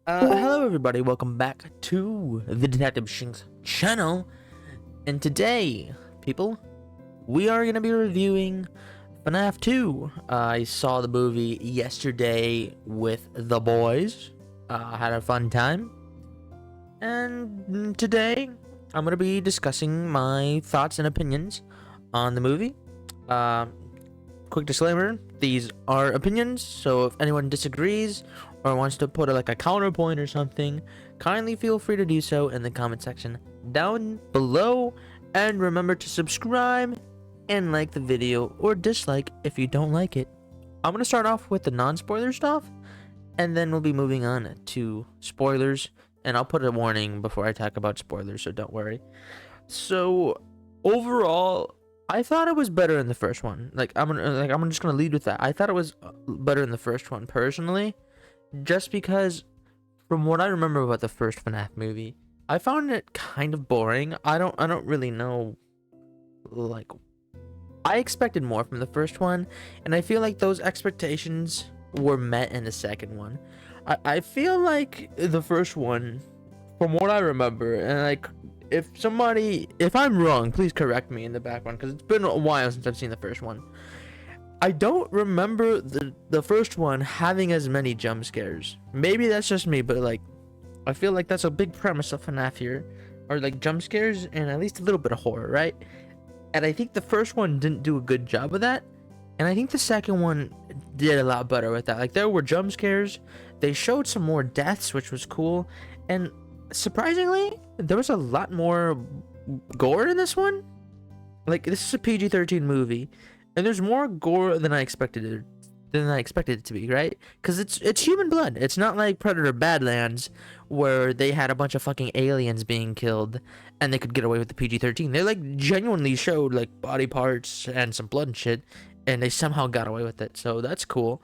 Hello everybody, welcome back to the DetectiveShinx channel. And today, people, we are going to be reviewing FNAF 2. I saw the movie yesterday with the boys. Had a fun time. And today, I'm going to be discussing my thoughts and opinions on the movie. Quick disclaimer, these are opinions, so if anyone disagrees or wants to put a counterpoint or something, kindly feel free to do so in the comment section down below. And remember to subscribe and like the video or dislike if you don't like it. I'm going to start off with the non-spoiler stuff, and then we'll be moving on to spoilers, and I'll put a warning before I talk about spoilers, so don't worry. So overall, I thought it was better in the first one. I'm just gonna lead with that. I thought it was better in the first one personally, just because from what I remember about the first FNAF movie, I found it kind of boring. I don't really know. I expected more from the first one, and I feel like those expectations were met in the second one. I feel like the first one, from what I remember, and if I'm wrong, please correct me in the background, because it's been a while since I've seen the first one. I don't remember the first one having as many jump scares. Maybe that's just me, but I feel like that's a big premise of FNAF here, or jump scares and at least a little bit of horror, right? And I think the first one didn't do a good job of that, and I think the second one did a lot better with that. There were jump scares, they showed some more deaths, which was cool, and surprisingly, there was a lot more gore in this one. This is a PG-13 movie, and there's more gore than I expected it to be, right? Because it's human blood. It's not like Predator Badlands, where they had a bunch of fucking aliens being killed, and they could get away with the PG-13. They genuinely showed body parts and some blood and shit, and they somehow got away with it. So that's cool.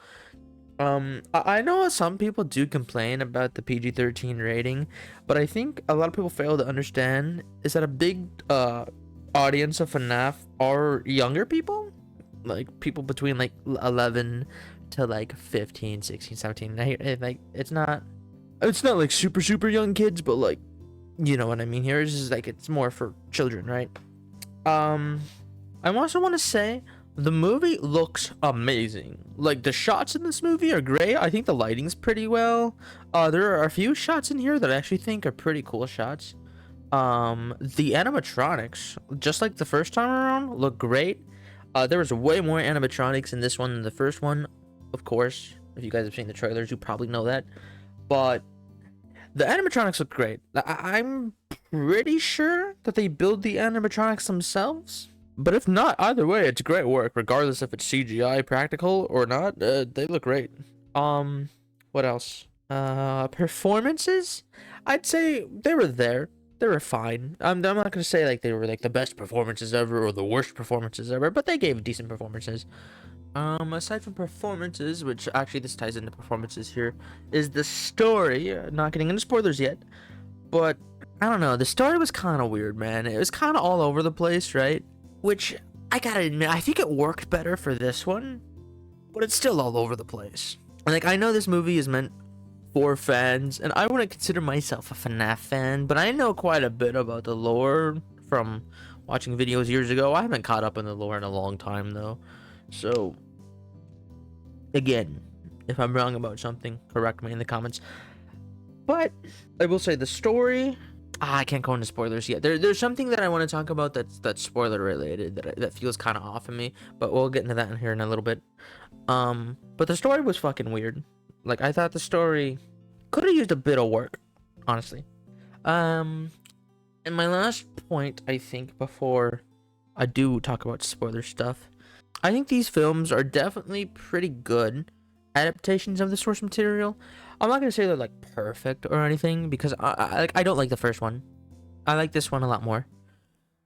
I know some people do complain about the PG-13 rating, but I think a lot of people fail to understand is that a big audience of FNAF are younger people, people between 11 to 15, 16, 17. It's not super young kids, but you know what I mean here. It's just it's more for children, right? I also want to say the movie looks amazing. The shots in this movie are great. I think the lighting's pretty well. There are a few shots in here that I actually think are pretty cool shots. The animatronics, just like the first time around, look great. There was way more animatronics in this one than the first one. Of course, if you guys have seen the trailers, you probably know that. But the animatronics look great. I'm pretty sure that they build the animatronics themselves. But if not, either way, it's great work, regardless if it's CGI practical or not. They look great. What else? Performances? I'd say they were there. They were fine. I'm not gonna say they were the best performances ever or the worst performances ever, but they gave decent performances. Aside from performances, which actually this ties into performances here, is the story. Not getting into spoilers yet, but I don't know. The story was kind of weird, man. It was kind of all over the place, right? Which, I gotta admit, I think it worked better for this one, but it's still all over the place. I know this movie is meant for fans, and I wouldn't consider myself a FNAF fan, but I know quite a bit about the lore from watching videos years ago. I haven't caught up in the lore in a long time, though. So, again, if I'm wrong about something, correct me in the comments. But I will say the story, I can't go into spoilers yet. There's something that I want to talk about that's spoiler related that feels kind of off of me, but we'll get into that in here in a little bit. But the story was fucking weird. I thought the story could have used a bit of work, honestly. And my last point, I think, before I do talk about spoiler stuff, I think these films are definitely pretty good adaptations of the source material. I'm not gonna say they're perfect or anything, because I don't like the first one. I like this one a lot more,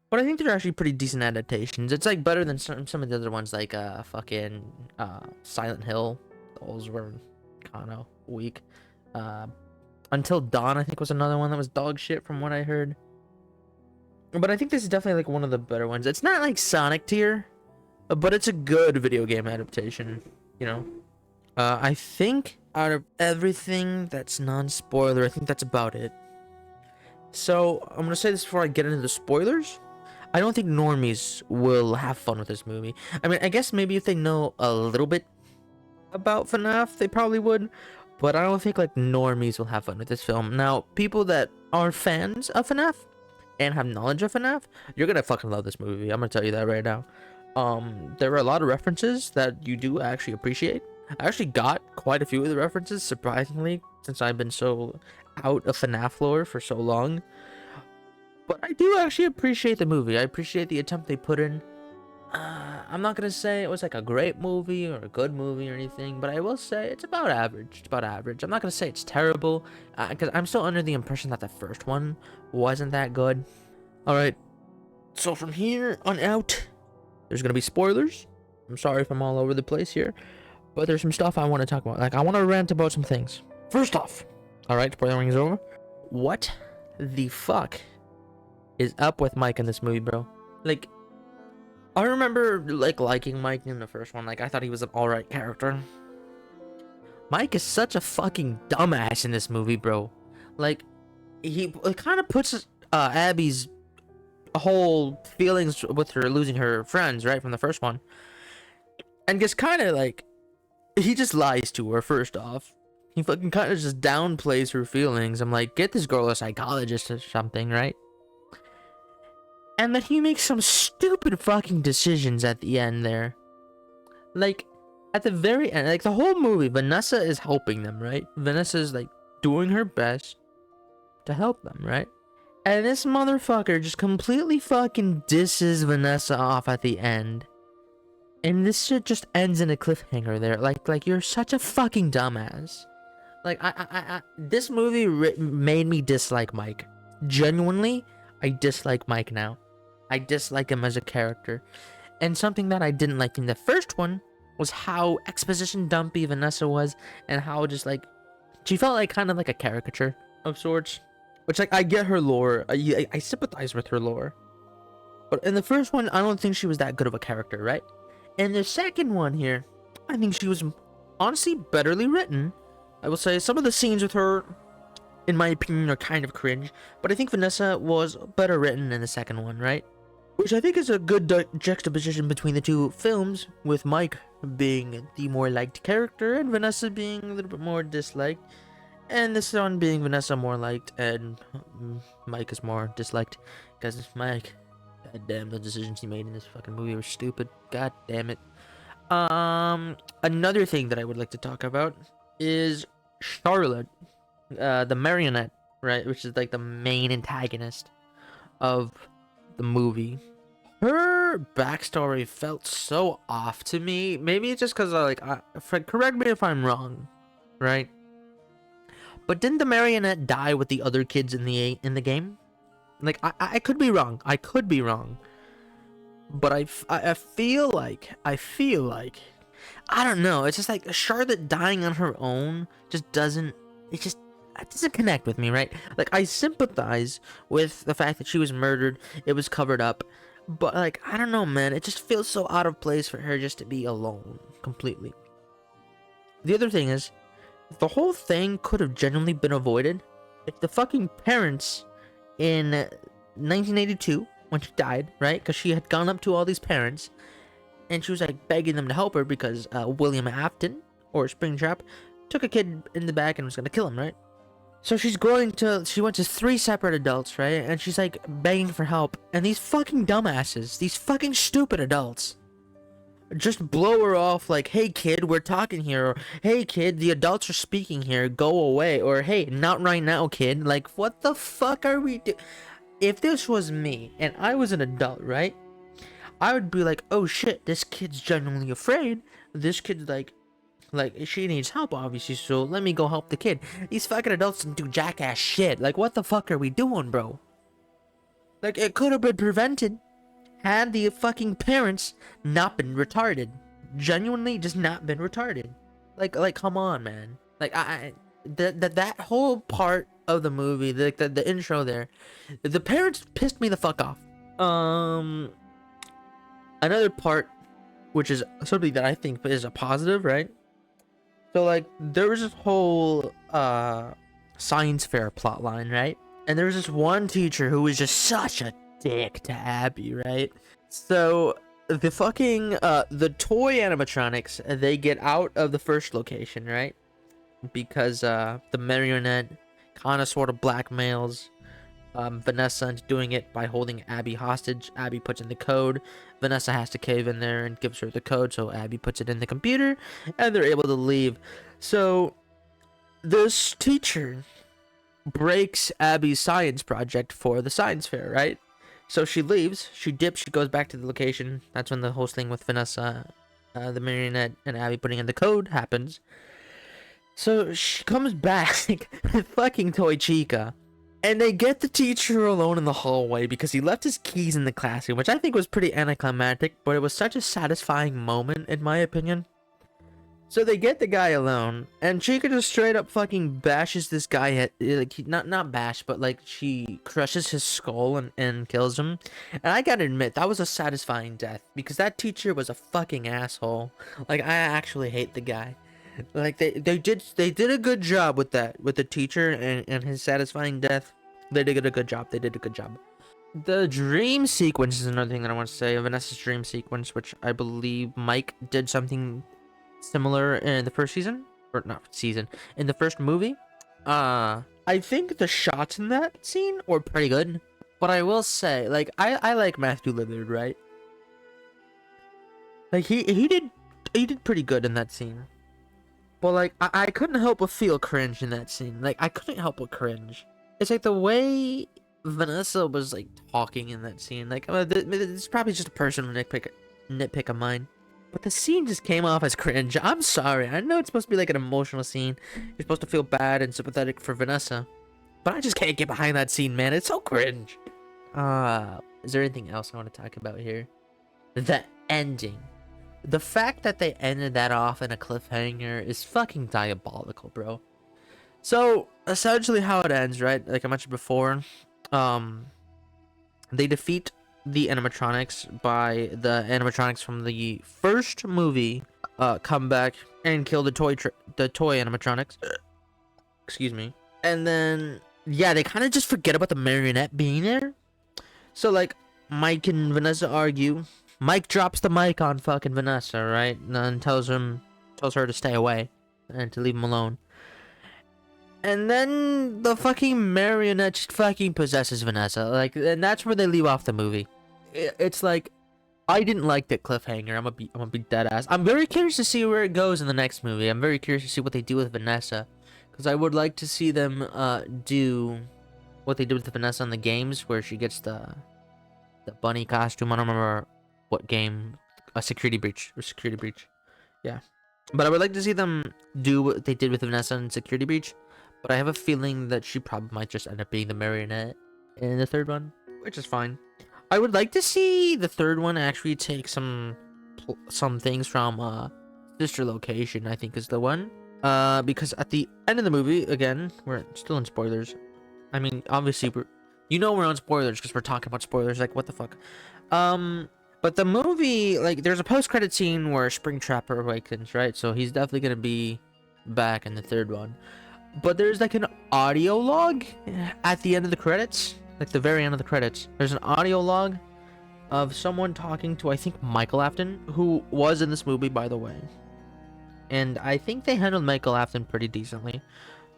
but I think they're actually pretty decent adaptations. It's better than some of the other ones, fucking Silent Hill. Those were kind of weak. Until Dawn, I think, was another one that was dog shit from what I heard. But I think this is definitely one of the better ones. It's not Sonic tier, but it's a good video game adaptation, you know. I think out of everything that's non-spoiler, I think that's about it. So I'm gonna say this before I get into the spoilers. I don't think normies will have fun with this movie. I mean, I guess maybe if they know a little bit about FNAF, they probably would. But I don't think like normies will have fun with this film. Now, people that are fans of FNAF and have knowledge of FNAF, you're gonna fucking love this movie. I'm gonna tell you that right now. There are a lot of references that you do actually appreciate. I actually got quite a few of the references, surprisingly, since I've been so out of FNAF lore for so long. But I do actually appreciate the movie. I appreciate the attempt they put in. I'm not gonna say it was like a great movie or a good movie or anything, but I will say it's about average. It's about average. I'm not gonna say it's terrible, because I'm still under the impression that the first one wasn't that good. Alright, so from here on out, there's gonna be spoilers. I'm sorry if I'm all over the place here, but there's some stuff I want to talk about. Like, I want to rant about some things. First off, alright, spoiler is over. What the fuck is up with Mike in this movie, bro? Like, I remember like liking Mike in the first one. Like, I thought he was an alright character. Mike is such a fucking dumbass in this movie, bro. Like, he kind of puts Abby's whole feelings with her losing her friends, right, from the first one, and just kind of like, he just lies to her. First off, he fucking kind of just downplays her feelings. I'm like, get this girl a psychologist or something, right? And then he makes some stupid fucking decisions at the end there. Like, at the very end, like the whole movie, Vanessa is helping them, right? Vanessa is like doing her best to help them, right? And this motherfucker just completely fucking disses Vanessa off at the end. And this shit just ends in a cliffhanger there. Like you're such a fucking dumbass. Like, this movie made me dislike Mike. Genuinely, I dislike Mike now. I dislike him as a character. And something that I didn't like in the first one was how exposition dumpy Vanessa was, and how just like, she felt like kind of like a caricature of sorts. Which, like, I get her lore. I sympathize with her lore. But in the first one, I don't think she was that good of a character, right? In the second one here, I think she was honestly betterly written. I will say some of the scenes with her, in my opinion, are kind of cringe. But I think Vanessa was better written in the second one, right? Which I think is a good juxtaposition between the two films, with Mike being the more liked character and Vanessa being a little bit more disliked. And this one being Vanessa more liked and Mike is more disliked. Because Mike, god damn, the decisions he made in this fucking movie were stupid. God damn it. Another thing that I would like to talk about is Charlotte, the marionette, right? Which is like the main antagonist of the movie. Her backstory felt so off to me. Maybe it's just because correct me if I'm wrong, right? But didn't the marionette die with the other kids in the game? Like, I could be wrong. I could be wrong. But I feel like I don't know. It's just like Charlotte dying on her own just doesn't. It doesn't connect with me, right? Like, I sympathize with the fact that she was murdered. It was covered up. But, like, I don't know, man. It just feels so out of place for her just to be alone completely. The other thing is, the whole thing could have genuinely been avoided if the fucking parents in 1982, when she died, right? Because she had gone up to all these parents, and she was, like, begging them to help her because William Afton, or Springtrap, took a kid in the back and was gonna kill him, right? So she went to 3 separate adults, right? And she's like begging for help. And these fucking dumbasses, these fucking stupid adults, just blow her off like, hey kid, we're talking here. Or, hey kid, the adults are speaking here, go away. Or, hey, not right now, kid. Like, what the fuck are we doing? If this was me and I was an adult, right? I would be like, oh shit, this kid's genuinely afraid. This kid's like, she needs help, obviously, so let me go help the kid. These fucking adults do jackass shit. Like, what the fuck are we doing, bro? Like, it could have been prevented had the fucking parents not been retarded. Genuinely just not been retarded. Like, come on, man. Like, that whole part of the movie, the intro there, the parents pissed me the fuck off. Another part, which is something that I think is a positive, right? So like there was this whole science fair plot line, right? And there was this one teacher who was just such a dick to Abby, right? So the fucking the toy animatronics, they get out of the first location, right? Because the marionette kind of sort of blackmails Vanessa into doing it by holding Abby hostage. Abby puts in the code. Vanessa has to cave in there and gives her the code, so Abby puts it in the computer, and they're able to leave. So this teacher breaks Abby's science project for the science fair, right? So she leaves, she dips, she goes back to the location. That's when the whole thing with Vanessa, the marionette, and Abby putting in the code happens. So she comes back with fucking Toy Chica. And they get the teacher alone in the hallway because he left his keys in the classroom, which I think was pretty anticlimactic, but it was such a satisfying moment, in my opinion. So they get the guy alone, and Chica just straight up fucking bashes this guy, like, not bash, but like, she crushes his skull and kills him. And I gotta admit, that was a satisfying death, because that teacher was a fucking asshole. Like, I actually hate the guy. Like they did a good job with that, with the teacher and his satisfying death. They did a good job. They did a good job. The dream sequence is another thing that I want to say. Vanessa's dream sequence, which I believe Mike did something similar in the first season, or not season, in the first movie. I think the shots in that scene were pretty good. But I will say, like, I like Matthew Lillard, right? Like he did pretty good in that scene. But, like, I couldn't help but feel cringe in that scene. Like, I couldn't help but cringe. It's like the way Vanessa was, like, talking in that scene. Like, it's probably just a personal nitpick of mine. But the scene just came off as cringe. I'm sorry. I know it's supposed to be, like, an emotional scene. You're supposed to feel bad and sympathetic for Vanessa. But I just can't get behind that scene, man. It's so cringe. Is there anything else I want to talk about here? The ending. The fact that they ended that off in a cliffhanger is fucking diabolical, bro. So, essentially how it ends, right? Like I mentioned before, they defeat the animatronics by the animatronics from the first movie, come back and kill the toy animatronics. Excuse me. And then, yeah, they kind of just forget about the marionette being there. So, like, Mike and Vanessa argue. Mike drops the mic on fucking Vanessa, right? And then tells her to stay away and to leave him alone. And then the fucking marionette just fucking possesses Vanessa. Like, and that's where they leave off the movie. It's like, I didn't like that cliffhanger. I'm gonna be dead ass. I'm very curious to see where it goes in the next movie. I'm very curious to see what they do with Vanessa, because I would like to see them do what they did with Vanessa in the games, where she gets the bunny costume. I don't remember what game. A security breach. Yeah, but I would like to see them do what they did with Vanessa in Security Breach. But I have a feeling that she probably might just end up being the marionette in the third one, which is fine. I would like to see the third one actually take some things from Sister Location, I think is the one. Because at the end of the movie, again, we're still in spoilers. I mean, obviously we're on spoilers because we're talking about spoilers. Like, what the fuck? But the movie, like, there's a post-credit scene where Springtrapper awakens, right? So he's definitely gonna be back in the third one. But there's like an audio log at the end of the credits, like the very end of the credits. There's an audio log of someone talking to, I think, Michael Afton, who was in this movie, by the way. And I think they handled Michael Afton pretty decently,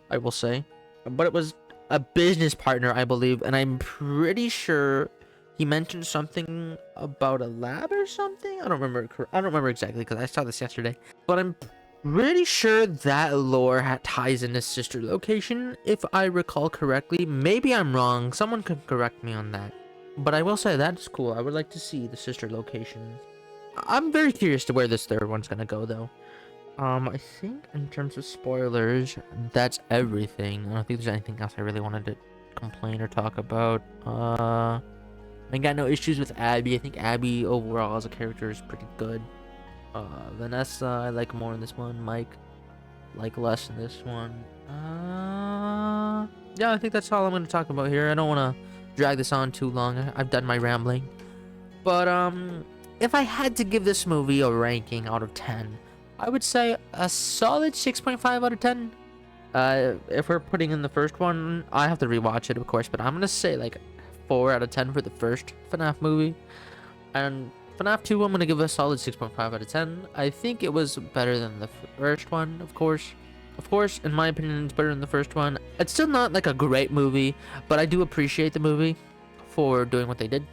I will say. But it was a business partner, I believe, and I'm pretty sure he mentioned something about a lab or something. I don't remember exactly because I saw this yesterday. But I'm pretty sure that lore ties into Sister Location, if I recall correctly. Maybe I'm wrong. Someone could correct me on that. But I will say that's cool. I would like to see the Sister Location. I'm very curious to where this third one's gonna go, though. I think in terms of spoilers, that's everything. I don't think there's anything else I really wanted to complain or talk about. I got no issues with Abby. I think Abby overall as a character is pretty good. Vanessa, I like more in this one. Mike, like less in this one. Yeah, I think that's all I'm going to talk about here. I don't want to drag this on too long. I've done my rambling. But, if I had to give this movie a ranking out of 10, I would say a solid 6.5 out of 10. If we're putting in the first one, I have to rewatch it, of course, but I'm gonna say like 4 out of 10 for the first FNAF movie. And FNAF 2, I'm gonna give a solid 6.5 out of 10. I think it was better than the first one, of course. Of course, in my opinion, it's better than the first one. It's still not like a great movie, but I do appreciate the movie for doing what they did.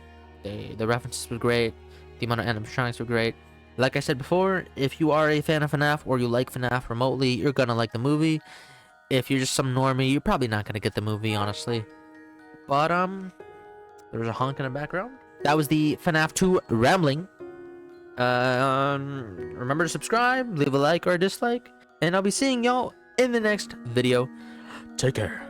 The references were great. The amount of animatronics were great. Like I said before, if you are a fan of FNAF or you like FNAF remotely, you're gonna like the movie. If you're just some normie, you're probably not gonna get the movie, honestly. But there was a honk in the background. That was the FNAF 2 rambling. Remember to subscribe, leave a like or a dislike, and I'll be seeing y'all in the next video. Take care.